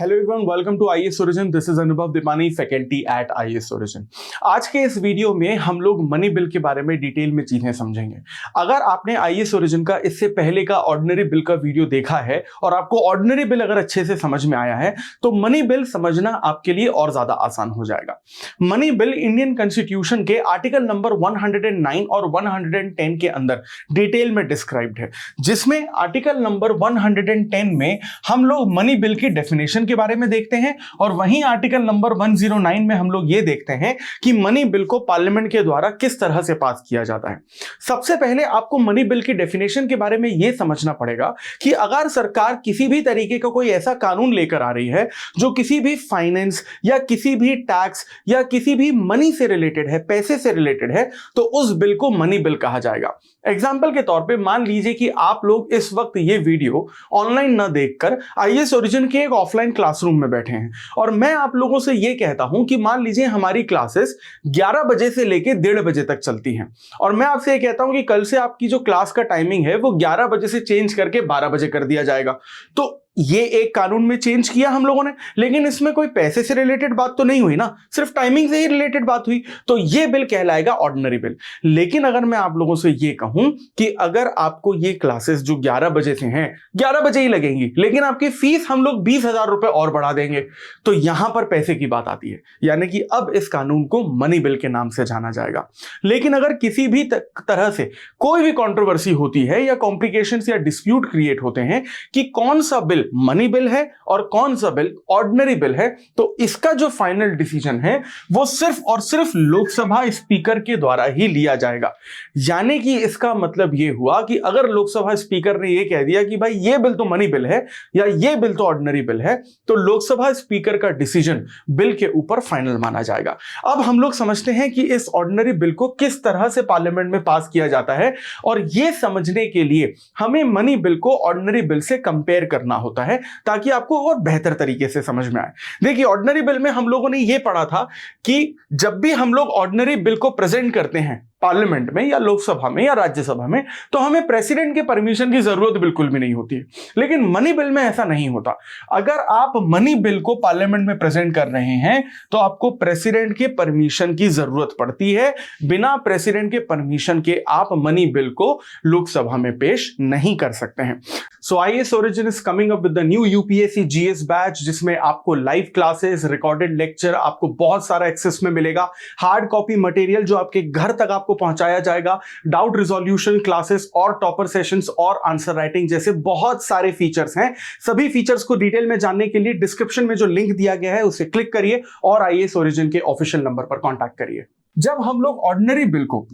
Hello everyone, welcome to IAS origin. This is Anubhav Deepani, faculty at IAS origin. आज के इस video में हम लोग मनी बिल के बारे में डिटेल में चीजें समझेंगे। अगर आपने आईएएस ओरिजिन का इससे पहले का ऑर्डिनरी बिल का वीडियो देखा है और आपको ऑर्डिनरी बिल अगर अच्छे से समझ में आया है तो मनी बिल समझना आपके लिए और ज्यादा आसान हो जाएगा। मनी बिल इंडियन कॉन्स्टिट्यूशन के आर्टिकल नंबर 109 और 110 के अंदर डिटेल में डिस्क्राइब्ड है, जिसमें आर्टिकल नंबर 110 में हम लोग मनी बिल की डेफिनेशन के बारे में देखते हैं और वहीं आर्टिकल नंबर 109 में हम लोग ये देखते हैं कि मनी बिल को पार्लियामेंट के द्वारा किस तरह से पास किया जाता है। सबसे पहले आपको मनी बिल की डेफिनेशन के बारे में यह समझना पड़ेगा कि अगर सरकार किसी भी तरीके का कोई ऐसा कानून लेकर आ रही है जो किसी भी फाइनेंस या किसी भी टैक्स या किसी भी मनी से रिलेटेड है, पैसे से रिलेटेड है, तो उस बिल को मनी बिल कहा जाएगा। एग्जाम्पल के तौर पे मान लीजिए कि आप लोग इस वक्त ये वीडियो ऑनलाइन ना देखकर आईएएस ओरिजिन के एक ऑफलाइन क्लासरूम में बैठे हैं और मैं आप लोगों से ये कहता हूं कि मान लीजिए हमारी क्लासेस 11 बजे से लेके 1:30 बजे तक चलती हैं और मैं आपसे ये कहता हूं कि कल से आपकी जो क्लास का टाइमिंग है वो 11 बजे से चेंज करके 12 बजे कर दिया जाएगा। तो ये एक कानून में चेंज किया हम लोगों ने, लेकिन इसमें कोई पैसे से रिलेटेड बात तो नहीं हुई ना, सिर्फ टाइमिंग से ही रिलेटेड बात हुई, तो ये बिल कहलाएगा ऑर्डिनरी बिल। लेकिन अगर मैं आप लोगों से ये कहूं कि अगर आपको ये क्लासेस जो 11 बजे से हैं 11 बजे ही लगेंगी, लेकिन आपकी फीस हम लोग 20,000 रुपए और बढ़ा देंगे, तो यहां पर पैसे की बात आती है, यानी कि अब इस कानून को मनी बिल के नाम से जाना जाएगा। लेकिन अगर किसी भी तरह से कोई भी कंट्रोवर्सी होती है या कॉम्प्लिकेशंस या डिस्प्यूट क्रिएट होते हैं कि कौन सा बिल मनी बिल है और कौन सा बिल ऑर्डिनरी बिल है, तो इसका जो फाइनल डिसीजन है वो सिर्फ और सिर्फ लोकसभा स्पीकर के द्वारा ही लिया जाएगा। यानी कि इसका मतलब ये हुआ कि अगर लोकसभा स्पीकर ने ये कह दिया कि भाई ये बिल तो मनी बिल है या ये बिल तो ऑर्डिनरी बिल है, तो लोकसभा स्पीकर का डिसीजन बिल के ऊपर फाइनल माना जाएगा। अब हम लोग समझते हैं कि इस ऑर्डिनरी बिल को किस तरह से पार्लियामेंट में पास किया जाता है, और यह समझने के लिए हमें मनी बिल को ऑर्डिनरी बिल से कंपेयर करना होता है ताकि आपको और बेहतर तरीके से समझ में आए। देखिए, ऑर्डिनरी बिल में हम लोगों ने यह पढ़ा था कि जब भी हम लोग ऑर्डिनरी बिल को प्रेजेंट करते हैं पार्लियामेंट में या लोकसभा में या राज्यसभा में, तो हमें प्रेसिडेंट के परमिशन की जरूरत बिल्कुल भी नहीं होती है। लेकिन मनी बिल में ऐसा नहीं होता। अगर आप मनी बिल को पार्लियामेंट में प्रेजेंट कर रहे हैं तो आपको प्रेसिडेंट के परमिशन की जरूरत पड़ती है। बिना प्रेसिडेंट के परमिशन के आप मनी बिल को लोकसभा में पेश नहीं कर सकते हैं। So IAS origin is coming up with the new UPSC GS batch, जिसमें आपको लाइव क्लासेस, रिकॉर्डेड लेक्चर, आपको बहुत सारा एक्सेस में मिलेगा। हार्ड कॉपी मटेरियल जो आपके घर तक आपको पहुंचाया जाएगा, डाउट रिजोल्यूशन क्लासेस और टॉपर सेशंस और आंसर राइटिंग जैसे बहुत सारे फीचर्स हैं। सभी फीचर्स को डिटेल में जानने के लिए डिस्क्रिप्शन में जो लिंक दिया गया है उसे क्लिक करिए और आईएएस ओरिजिन के ऑफिशियल नंबर पर कांटेक्ट करिए। जब हम लोग ऑर्डिनरी बिल को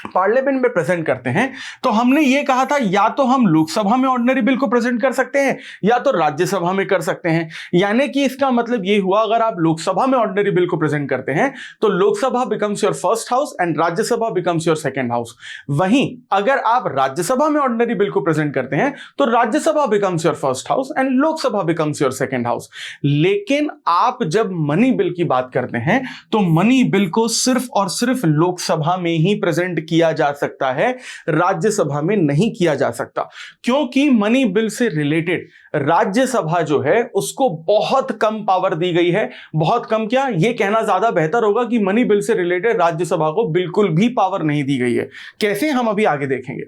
पार्लियामेंट में प्रेजेंट करते हैं तो हमने ये कहा था या तो हम लोकसभा में ऑर्डिनरी बिल को प्रेजेंट कर सकते हैं या तो राज्यसभा में कर सकते हैं। यानी कि इसका मतलब ये हुआ, अगर आप लोकसभा में ऑर्डिनरी बिल को प्रेजेंट करते हैं तो Lok Sabha becomes your first house and Rajya Sabha becomes your second house. वहीं अगर आप राज्यसभा में ऑर्डिनरी बिल को प्रेजेंट करते हैं तो Rajya Sabha becomes your first house and Lok Sabha becomes your second house. लेकिन आप जब मनी बिल की बात करते हैं तो मनी बिल को सिर्फ और सिर्फ लोकसभा में ही प्रेजेंट किया जा सकता है, राज्यसभा में नहीं किया जा सकता, क्योंकि मनी बिल से रिलेटेड राज्यसभा जो है उसको बहुत कम पावर दी गई है। बहुत कम, क्या यह कहना ज्यादा बेहतर होगा कि मनी बिल से रिलेटेड राज्यसभा को बिल्कुल भी पावर नहीं दी गई है। कैसे, हम अभी आगे देखेंगे।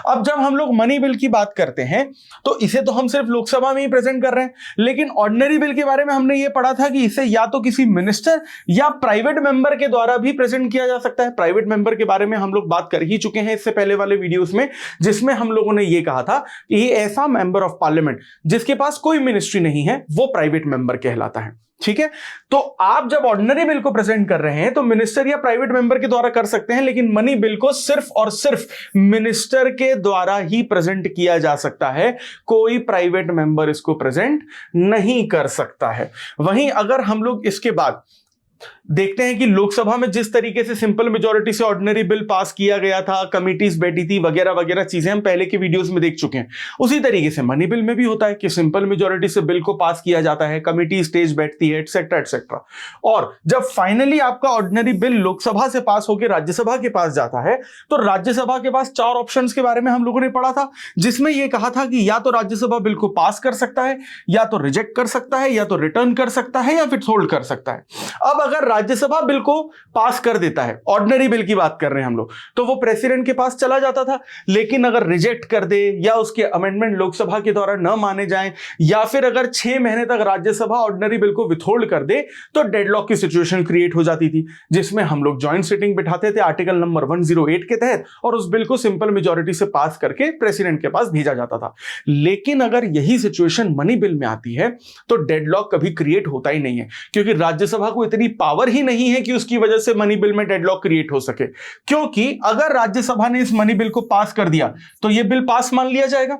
अब जब हम लोग मनी बिल की बात करते हैं तो इसे तो हम सिर्फ लोकसभा में ही प्रेजेंट कर रहे हैं, लेकिन ऑर्डिनरी बिल के बारे में हमने यह पढ़ा था कि इसे या तो किसी मिनिस्टर या प्राइवेट मेंबर के द्वारा भी प्रेजेंट किया जा सकता है। प्राइवेट मेंबर के बारे में हम लोग बात कर ही चुके हैं इससे पहले वाले वीडियोस में, जिसमें हम लोगों ने यह कहा था कि ये ऐसा मेंबर ऑफ पार्लियामेंट जिसके पास कोई मिनिस्ट्री नहीं है वो प्राइवेट मेंबर कहलाता है। ठीक है, तो आप जब ऑर्डिनरी बिल को प्रेजेंट कर रहे हैं तो मिनिस्टर या प्राइवेट मेंबर के द्वारा कर सकते हैं, लेकिन मनी बिल को सिर्फ और सिर्फ मिनिस्टर के द्वारा ही प्रेजेंट किया जा सकता है। कोई प्राइवेट मेंबर इसको प्रेजेंट नहीं कर सकता है। वहीं अगर हम लोग इसके बाद देखते हैं कि लोकसभा में जिस तरीके से सिंपल मेजॉरिटी से ऑर्डिनरी बिल पास किया गया था, कमिटीज बैठी थी, वगैरह वगैरह चीजें हम पहले के वीडियोस में देख चुके हैं। उसी तरीके से मनी बिल में भी होता है कि सिंपल मेजॉरिटी से बिल को पास किया जाता है, कमिटी स्टेज बैठती है, एटसेट्रा एटसेट्रा। और जब फाइनली आपका ऑर्डिनरी बिल लोकसभा से पास होकर राज्यसभा के पास जाता है, तो राज्यसभा के पास 4 ऑप्शंस के बारे में हम लोगों ने पढ़ा था, जिसमें यह कहा था कि या तो राज्यसभा बिल को पास कर सकता है, या तो रिजेक्ट कर सकता है, या तो रिटर्न कर सकता है, या फिर होल्ड कर सकता है। अब अगर राज्यसभा बिल को पास कर देता है, ऑर्डिनरी बिल की बात कर रहे हैं हम लोग, तो वो प्रेसिडेंट के पास चला जाता था। लेकिन अगर रिजेक्ट कर दे, या उसके अमेंडमेंट लोकसभा के द्वारा न माने जाएं, या फिर अगर 6 महीने तक राज्यसभा ऑर्डिनरी बिल को विथहोल्ड कर दे, तो डेडलॉक की सिचुएशन क्रिएट हो जाती थी, जिसमें हम लोग ज्वाइंट सिटिंग बिठाते थे आर्टिकल नंबर 108 के तहत, और उस बिल को सिंपल मेजॉरिटी से पास करके प्रेसिडेंट के पास भेजा जाता था। लेकिन अगर यही सिचुएशन मनी बिल में आती है, तो डेडलॉक कभी क्रिएट होता ही नहीं है, क्योंकि राज्यसभा को इतनी पावर ही नहीं है कि उसकी वजह से मनी बिल में डेडलॉक क्रिएट हो सके। क्योंकि अगर राज्यसभा ने इस मनी बिल को पास कर दिया, तो यह बिल पास मान लिया जाएगा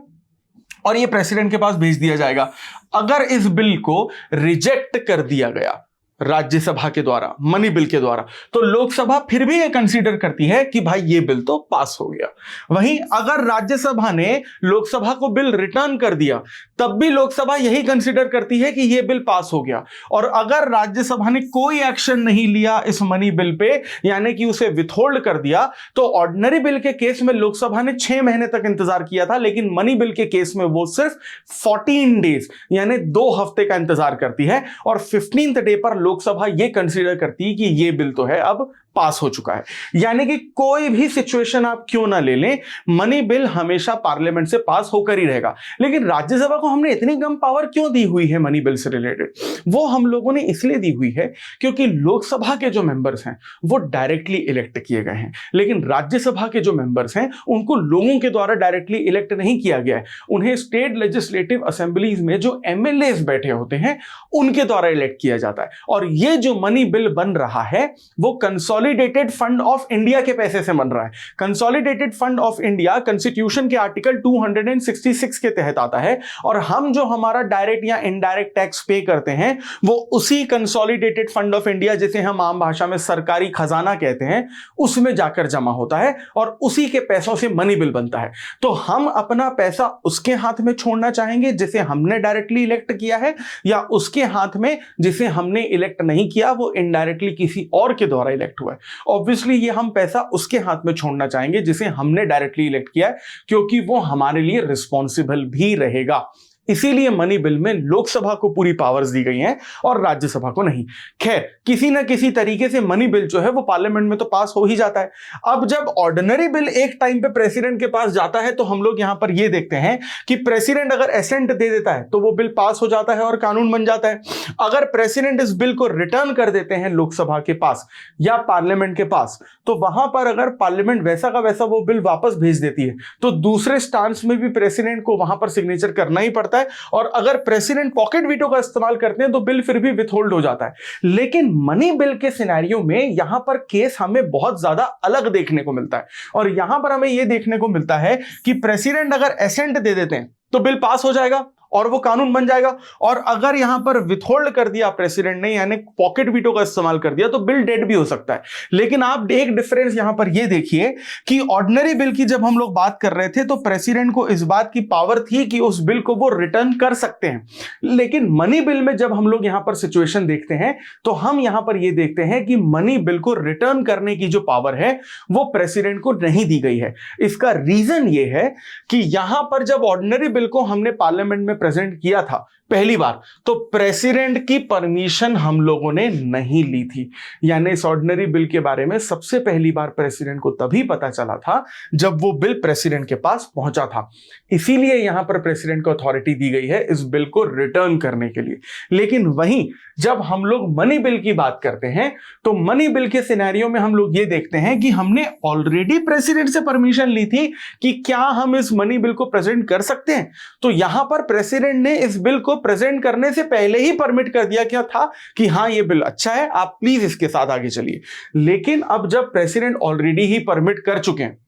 और यह प्रेसिडेंट के पास भेज दिया जाएगा। अगर इस बिल को रिजेक्ट कर दिया गया राज्यसभा के द्वारा, मनी बिल के द्वारा, तो लोकसभा फिर भी ये कंसीडर करती है कि भाई ये बिल तो पास हो गया। वहीं अगर राज्यसभा ने लोकसभा को बिल रिटर्न कर दिया, तब भी लोकसभा यही कंसीडर करती है कि ये बिल पास हो गया। और अगर राज्यसभा ने कोई एक्शन नहीं लिया इस मनी बिल पे, यानी कि उसे विथहोल्ड कर दिया, तो ऑर्डिनरी बिल के केस में लोकसभा ने 6 महीने तक इंतजार किया था, लेकिन मनी बिल के केस में वो सिर्फ 14 डेज यानी 2 हफ्ते का इंतजार करती है। और 15th डे पर लोकसभा यह कंसीडर करती है कि यह बिल तो है अब पास हो चुका है। यानी कि कोई भी सिचुएशन आप क्यों ना ले लें, मनी बिल हमेशा पार्लियामेंट से पास होकर ही रहेगा। लेकिन राज्यसभा को हमने इतनी कम पावर क्यों दी हुई है मनी बिल से रिलेटेड? वो हम लोगों ने इसलिए दी हुई है क्योंकि लोकसभा के जो मेंबर्स हैं वो डायरेक्टली इलेक्ट किए गए हैं, लेकिन राज्यसभा के जो मेंबर्स हैं उनको लोगों के द्वारा डायरेक्टली इलेक्ट नहीं किया गया है। उन्हें स्टेट लेजिस्लेटिव असेंबलीज में जो एमएलएस बैठे होते हैं उनके द्वारा इलेक्ट किया जाता है। और ये जो मनी बिल बन रहा है वो कंसोलिडेटेड फंड ऑफ इंडिया के पैसे से बन रहा है। Consolidated fund of India constitution के आर्टिकल 266 के तहत आता है, और हम जो हमारा डायरेक्ट या इनडायरेक्ट टैक्स पे करते हैं वो उसी कंसोलिडेटेड फंड ऑफ इंडिया, जिसे हम आम भाषा में सरकारी खजाना कहते हैं, उसमें जाकर जमा होता है और उसी के पैसों से मनी बिल बनता है। तो हम अपना पैसा उसके हाथ में छोड़ना चाहेंगे जिसे हमने डायरेक्टली इलेक्ट किया है, या उसके हाथ में जिसे हमने इलेक्ट नहीं किया, वो इनडायरेक्टली किसी और के द्वारा इलेक्ट हुआ है। ऑब्वियसली ये हम पैसा उसके हाथ में छोड़ना चाहेंगे जिसे हमने डायरेक्टली इलेक्ट किया है, क्योंकि वो हमारे लिए रिस्पॉन्सिबल भी रहेगा। इसीलिए मनी बिल में लोकसभा को पूरी पावर्स दी गई हैं और राज्यसभा को नहीं। खैर, किसी ना किसी तरीके से मनी बिल जो है वो पार्लियामेंट में तो पास हो ही जाता है। अब जब ऑर्डिनरी बिल एक टाइम पे प्रेसिडेंट के पास जाता है, तो हम लोग यहां पर ये देखते हैं कि प्रेसिडेंट अगर एसेंट दे देता है तो वो बिल पास हो जाता है और कानून बन जाता है। अगर प्रेसिडेंट इस बिल को रिटर्न कर देते हैं लोकसभा के पास या पार्लियामेंट के पास, तो वहां पर अगर पार्लियामेंट वैसा का वैसा वो बिल वापस भेज देती है, तो दूसरे स्टांस में भी प्रेसिडेंट को वहां पर सिग्नेचर करना ही पड़ता है। और अगर प्रेसिडेंट पॉकेट वीटो का इस्तेमाल करते हैं तो बिल फिर भी विथहोल्ड हो जाता है। लेकिन मनी बिल के सिनेरियो में यहां पर केस हमें बहुत ज्यादा अलग देखने को मिलता है, और यहां पर हमें यह देखने को मिलता है कि प्रेसिडेंट अगर एसेंट दे देते हैं तो बिल पास हो जाएगा और वो कानून बन जाएगा, और अगर यहां पर विथहोल्ड कर दिया प्रेसिडेंट ने, यानी पॉकेट वीटो का इस्तेमाल कर दिया, तो बिल डेड भी हो सकता है। लेकिन आप एक डिफरेंस यहां पर ये देखिए कि ऑर्डिनरी बिल की जब हम लोग बात कर रहे थे तो प्रेसिडेंट को इस बात की पावर थी कि उस बिल को वो रिटर्न कर सकते हैं। लेकिन मनी बिल में जब हम लोग यहां पर सिचुएशन देखते हैं तो हम यहां पर ये देखते हैं कि मनी बिल को रिटर्न करने की जो पावर है वो प्रेसिडेंट को नहीं दी गई है। इसका रीजन ये है कि यहां पर जब ऑर्डिनरी बिल को हमने पार्लियामेंट में प्रेजेंट किया था पहली बार, तो प्रेसिडेंट की परमिशन हम लोगों ने नहीं ली थी। यानी इस ऑर्डिनरी बिल के बारे में सबसे पहली बार प्रेसिडेंट को तभी पता चला था जब वो बिल प्रेसिडेंट के पास पहुंचा था। इसीलिए यहां पर प्रेसिडेंट को अथॉरिटी दी गई है इस बिल को रिटर्न करने के लिए। लेकिन वहीं जब हम लोग मनी बिल की बात करते हैं तो मनी बिल के सिनेरियो में हम लोग ये देखते हैं कि हमने ऑलरेडी प्रेसिडेंट से परमिशन ली थी कि क्या हम इस मनी बिल को प्रेजेंट कर सकते हैं। तो यहां पर प्रेसिडेंट ने इस बिल को प्रेजेंट करने से पहले ही परमिट कर दिया क्या था कि हां ये बिल अच्छा है, आप प्लीज इसके साथ आगे चलिए। लेकिन अब जब प्रेसिडेंट ऑलरेडी ही परमिट कर चुके हैं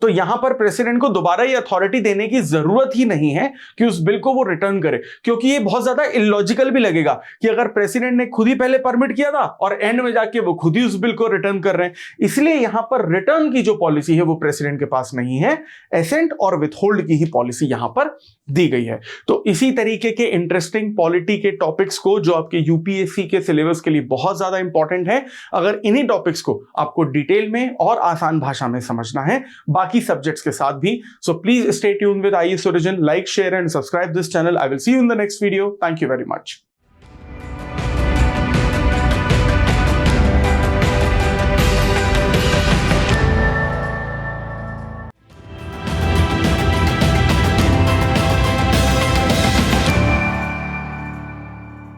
तो यहां पर प्रेसिडेंट को दोबारा ये अथॉरिटी देने की जरूरत ही नहीं है कि उस बिल को वो रिटर्न करे, क्योंकि ये बहुत ज्यादा इलॉजिकल भी लगेगा कि अगर प्रेसिडेंट ने खुद ही पहले परमिट किया था और एंड में जाके वो खुद ही उस बिल को रिटर्न कर रहे हैं। इसलिए यहां पर रिटर्न की जो पॉलिसी है वो प्रेसिडेंट के पास नहीं है, एसेंट और विथहोल्ड की ही पॉलिसी यहां पर दी गई है। तो इसी तरीके के इंटरेस्टिंग पॉलिटी के टॉपिक्स को जो आपके यूपीएससी के सिलेबस के लिए बहुत ज्यादा इंपॉर्टेंट है, अगर इन्हीं टॉपिक्स को आपको डिटेल में और आसान भाषा में समझना है बाकी सब्जेक्ट्स के साथ भी, so please stay tuned with IAS origin, like, share and subscribe this channel. I will see you in the next video. Thank you very much.